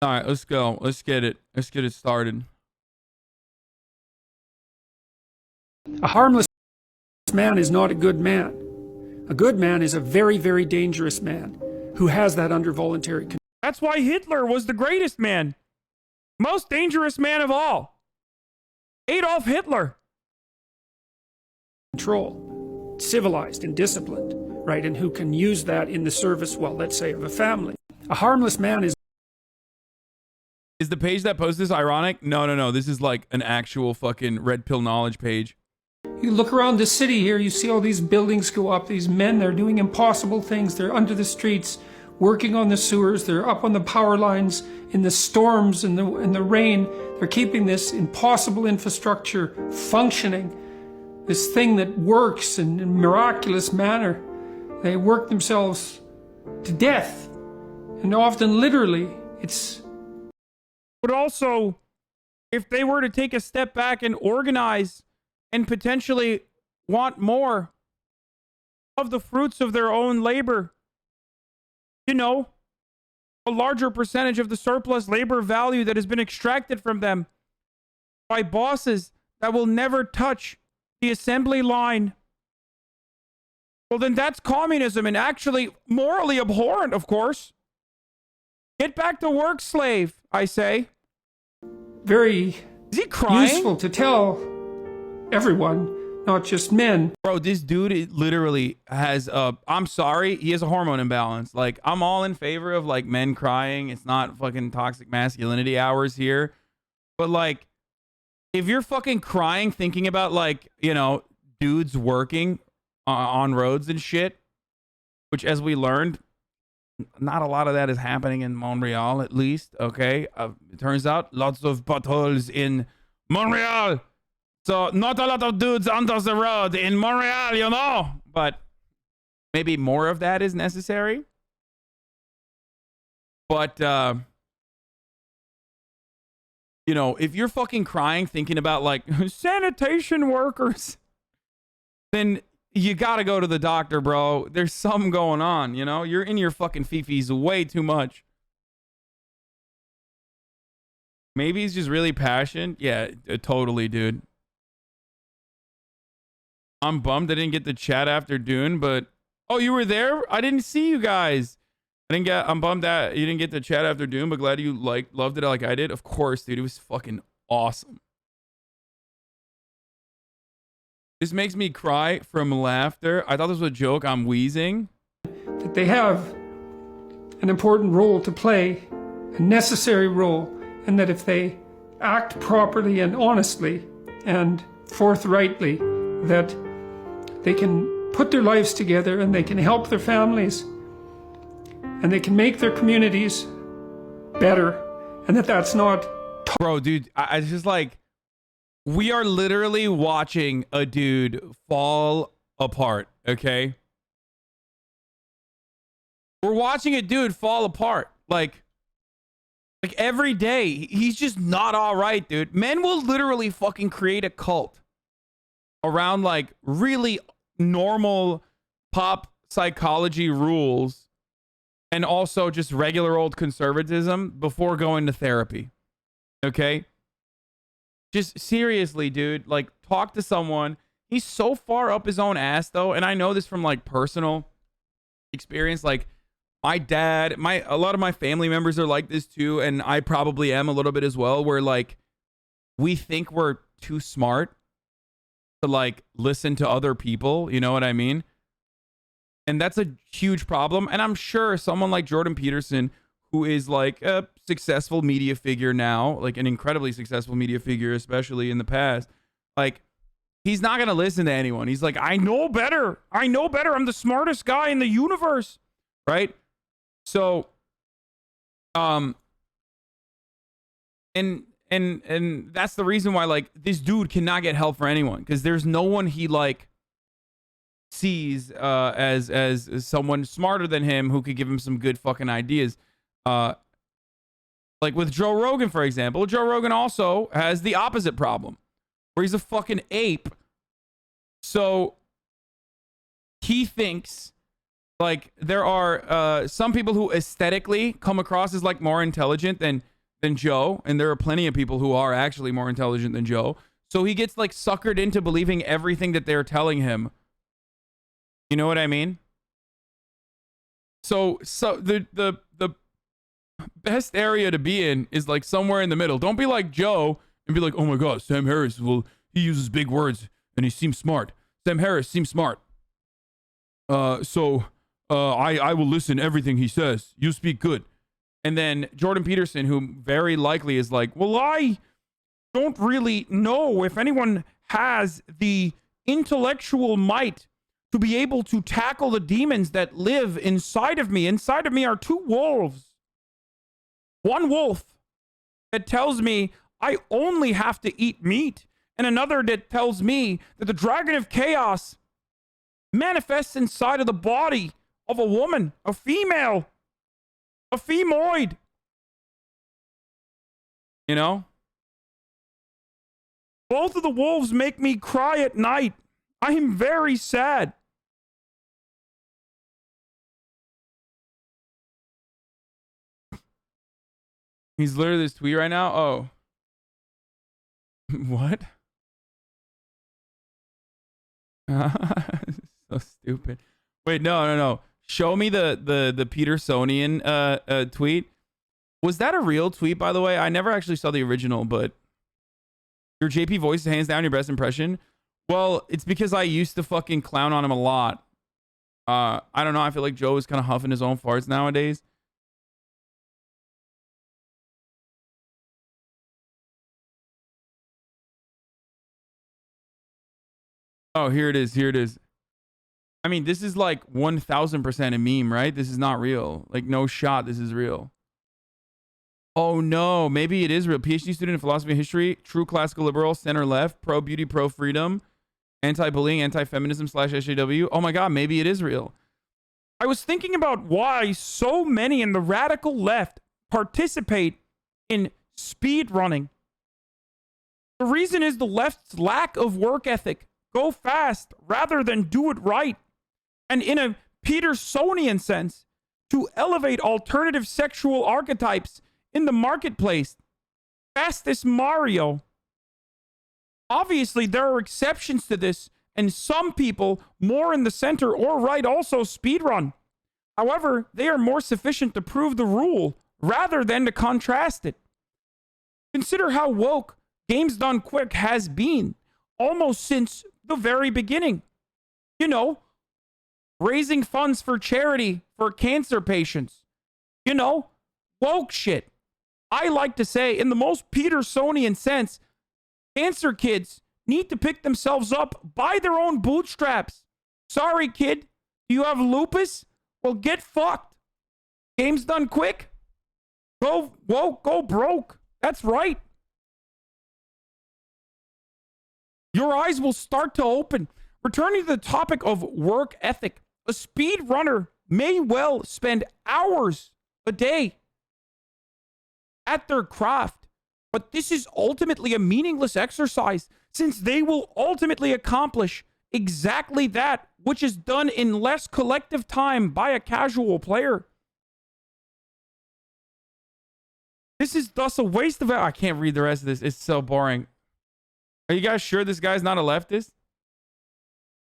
All right, let's go. Let's get it. Let's get it started. A harmless man is not a good man. A good man is a very, very dangerous man who has that under voluntary control. That's why Hitler was the greatest man. Most dangerous man of all. Adolf Hitler. Civilized and disciplined, right? And who can use that in the service, well, let's say, of a family. A harmless man is... Is the page that posts this ironic? No. This is like an actual fucking red pill knowledge page. You look around the city here, you see all these buildings go up, these men, they're doing impossible things. They're under the streets, working on the sewers, they're up on the power lines, in the storms, in the rain. They're keeping this impossible infrastructure functioning, this thing that works in a miraculous manner. They work themselves to death, and often literally. It's... But also, if they were to take a step back and organize and potentially want more of the fruits of their own labor, you know, a larger percentage of the surplus labor value that has been extracted from them by bosses that will never touch the assembly line, well, then that's communism, and actually morally abhorrent, of course. Get back to work, slave, I say. Very Is he crying? useful to tell everyone, not just men. Bro, this dude literally has I'm sorry, he has a hormone imbalance. Like, I'm all in favor of like men crying. It's not fucking toxic masculinity hours here. But like, if you're fucking crying thinking about like, you know, dudes working on roads and shit, which as we learned, not a lot of that is happening in Montreal, at least. Okay. It turns out lots of potholes in Montreal. So not a lot of dudes under the road in Montreal, you know, but maybe more of that is necessary. But, you know, if you're fucking crying thinking about like sanitation workers, then you gotta go to the doctor, bro. There's something going on, you know? You're in your fucking fifis way too much. Maybe he's just really passionate. Yeah, totally, dude. I'm bummed I didn't get the chat after Dune, but oh, you were there? I didn't see you guys. I'm bummed that you didn't get the chat after Dune, but glad you loved it like I did. Of course, dude. It was fucking awesome. This makes me cry from laughter. I thought this was a joke. I'm wheezing. That they have an important role to play, a necessary role, and that if they act properly and honestly and forthrightly, that they can put their lives together and they can help their families and they can make their communities better, and that's not... Bro, dude, I just like... We are literally watching a dude fall apart, okay? We're watching a dude fall apart. Like every day, he's just not all right, dude. Men will literally fucking create a cult around like really normal pop psychology rules and also just regular old conservatism before going to therapy, okay? Just seriously, dude, like talk to someone. He's so far up his own ass though. And I know this from like personal experience. Like my dad, a lot of my family members are like this too. And I probably am a little bit as well, where like we think we're too smart to like listen to other people. You know what I mean? And that's a huge problem. And I'm sure someone like Jordan Peterson, who is like a successful media figure now, like an incredibly successful media figure, especially in the past, like he's not going to listen to anyone. He's like, I know better. I'm the smartest guy in the universe. Right. So, and that's the reason why like this dude cannot get help for anyone. Cause there's no one he like sees, as someone smarter than him who could give him some good fucking ideas. Like with Joe Rogan, for example, Joe Rogan also has the opposite problem where he's a fucking ape. So he thinks Like, there are some people who aesthetically come across as like more intelligent than Joe, and there are plenty of people who are actually more intelligent than Joe. So he gets like suckered into believing everything that they're telling him. You know what I mean? So the best area to be in is like somewhere in the middle. Don't be like Joe and be like, oh my God, Sam Harris, well, he uses big words and he seems smart. Sam Harris seems smart. So I will listen to everything he says. You speak good. And then Jordan Peterson, who very likely is like, well, I don't really know if anyone has the intellectual might to be able to tackle the demons that live inside of me. Inside of me are two wolves. One wolf that tells me I only have to eat meat, and another that tells me that the dragon of chaos manifests inside of the body of a woman, a female, a femoid. You know? Both of the wolves make me cry at night. I am very sad. He's literally this tweet right now. Oh. What? So stupid. Wait, no. Show me the Petersonian tweet. Was that a real tweet, by the way? I never actually saw the original, but your JP voice is hands down your best impression. Well, it's because I used to fucking clown on him a lot. I don't know. I feel like Joe is kind of huffing his own farts nowadays. Oh, here it is. I mean, this is like 1000% a meme, right? This is not real. Like, no shot, this is real. Oh no, maybe it is real. PhD student in philosophy and history, true classical liberal, center left, pro beauty, pro freedom, anti-bullying, anti-feminism / SJW. Oh my God, maybe it is real. I was thinking about why so many in the radical left participate in speed running. The reason is the left's lack of work ethic. Go fast rather than do it right. And in a Petersonian sense, to elevate alternative sexual archetypes in the marketplace. Fastest Mario. Obviously, there are exceptions to this, and some people, more in the center or right, also speedrun. However, they are more sufficient to prove the rule rather than to contrast it. Consider how woke Games Done Quick has been almost since the very beginning. You know, raising funds for charity for cancer patients. You know, woke shit. I like to say, in the most Petersonian sense, cancer kids need to pick themselves up by their own bootstraps. Sorry, kid. Do you have lupus? Well, get fucked. Games Done Quick. Go woke, go broke. That's right. Your eyes will start to open. Returning to the topic of work ethic, a speed runner may well spend hours a day at their craft, but this is ultimately a meaningless exercise since they will ultimately accomplish exactly that which is done in less collective time by a casual player. This is thus a waste of... I can't read the rest of this. It's so boring. Are you guys sure this guy's not a leftist?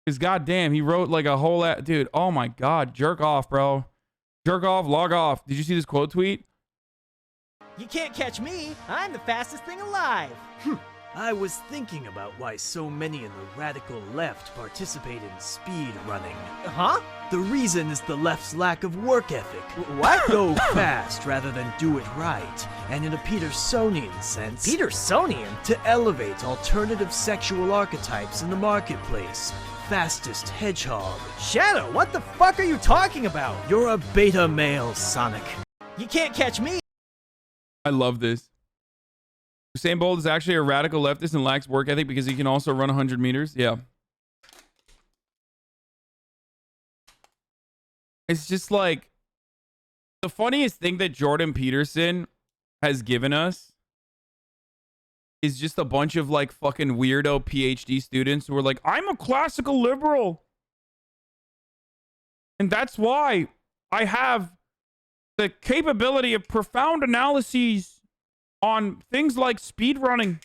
Because goddamn, he wrote like a whole... Dude, oh my God. Jerk off, bro. Jerk off, log off. Did you see this quote tweet? You can't catch me. I'm the fastest thing alive. I was thinking about why so many in the radical left participate in speed running. Huh? The reason is the left's lack of work ethic. What? Go fast rather than do it right, and in a Petersonian sense, Petersonian? to elevate alternative sexual archetypes in the marketplace. Fastest hedgehog. Shadow, what the fuck are you talking about? You're a beta male, Sonic. You can't catch me. I love this. Usain Bolt is actually a radical leftist and lacks work ethic because he can also run 100 meters. Yeah. It's just like the funniest thing that Jordan Peterson has given us is just a bunch of like fucking weirdo PhD students who are like, I'm a classical liberal. And that's why I have the capability of profound analyses on things like speedrunning.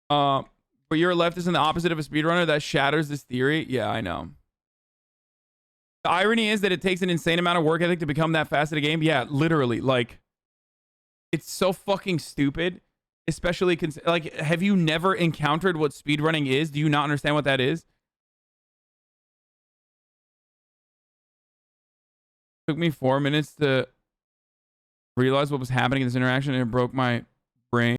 But you're a leftist and the opposite of a speedrunner. That shatters this theory. Yeah, I know. The irony is that it takes an insane amount of work ethic to become that fast at a game. Yeah, literally. Like, it's so fucking stupid. Especially, like, have you never encountered what speedrunning is? Do you not understand what that is? It took me 4 minutes to realize what was happening in this interaction, and it broke my brain.